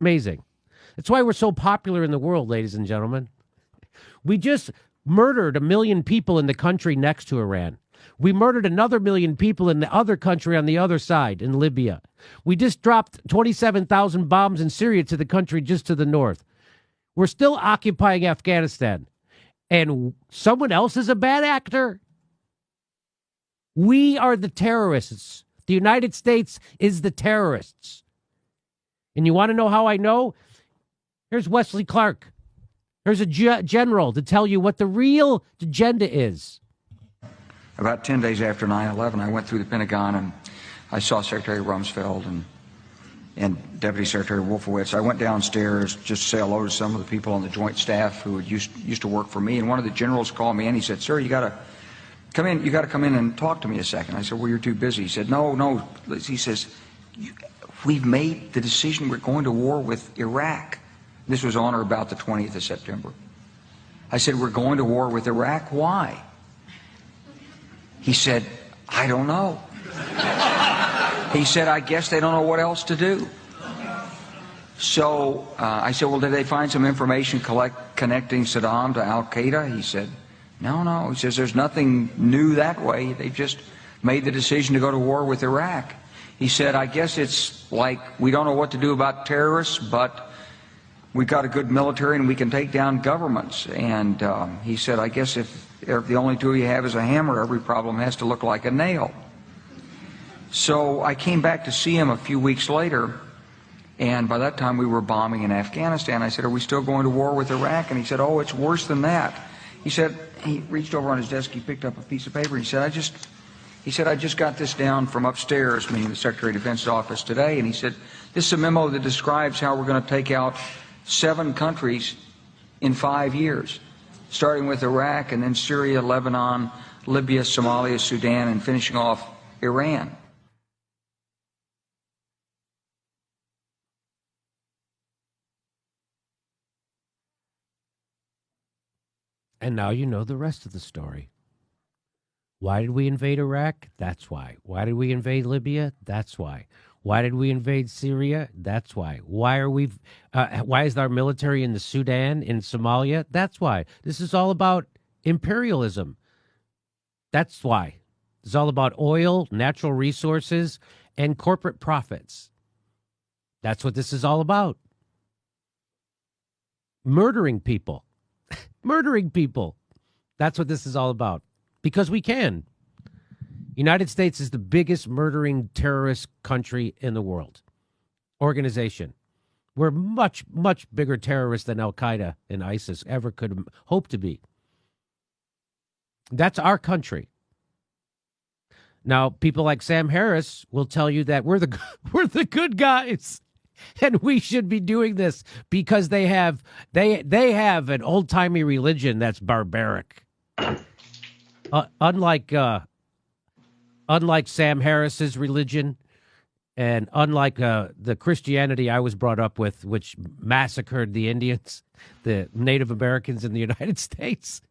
Amazing. That's why we're so popular in the world, ladies and gentlemen. We just murdered 1 million people in the country next to Iran. We murdered another 1 million people in the other country on the other side, in Libya. We just dropped 27,000 bombs in Syria to the country just to the north. We're still occupying Afghanistan. And someone else is a bad actor? We are the terrorists. The United States is the terrorists. And you want to know how I know? Here's Wesley Clark. Here's a general to tell you what the real agenda is. About 10 days after 9/11, I went through the Pentagon and I saw Secretary Rumsfeld and Deputy Secretary Wolfowitz. I went downstairs just to say hello to some of the people on the Joint Staff who used to work for me. And one of the generals called me and he said, "Sir, you got to come in. You got to come in and talk to me a second." I said, "Well, you're too busy." He said, "No." He says, "We've made the decision. We're going to war with Iraq." This was on or about the 20th of September. I said, "We're going to war with Iraq. Why?" He said, "I don't know." He said, "I guess they don't know what else to do." So I said, "Well, did they find some information connecting Saddam to Al-Qaeda?" He said, No. He says, "There's nothing new that way. They just made the decision to go to war with Iraq." He said, "I guess it's like we don't know what to do about terrorists, but we've got a good military and we can take down governments." And he said, "I guess if the only tool you have is a hammer, every problem has to look like a nail." So I came back to see him a few weeks later, and by that time we were bombing in Afghanistan. I said, "Are we still going to war with Iraq?" And he said, "Oh, it's worse than that." He said, he reached over on his desk, he picked up a piece of paper, he said, I just got this down from upstairs," meaning the Secretary of Defense's office today, and he said, "This is a memo that describes how we're going to take out 7 countries in 5 years, starting with Iraq and then Syria, Lebanon, Libya, Somalia, Sudan, and finishing off Iran." And now you know the rest of the story. Why did we invade Iraq? That's why. Why did we invade Libya? That's why. Why did we invade Syria? That's why. Why is our military in the Sudan, in Somalia? That's why. This is all about imperialism. That's why. It's all about oil, natural resources, and corporate profits. That's what this is all about. Murdering people. Murdering people. That's what this is all about. Because we can. United States is the biggest murdering terrorist country in the world. Organization. We're much, much bigger terrorists than Al-Qaeda and ISIS ever could hope to be. That's our country. Now, people like Sam Harris will tell you that we're the good guys. And we should be doing this because they have an old-timey religion that's barbaric. Unlike Sam Harris's religion, and unlike the Christianity I was brought up with, which massacred the Indians, the Native Americans in the United States,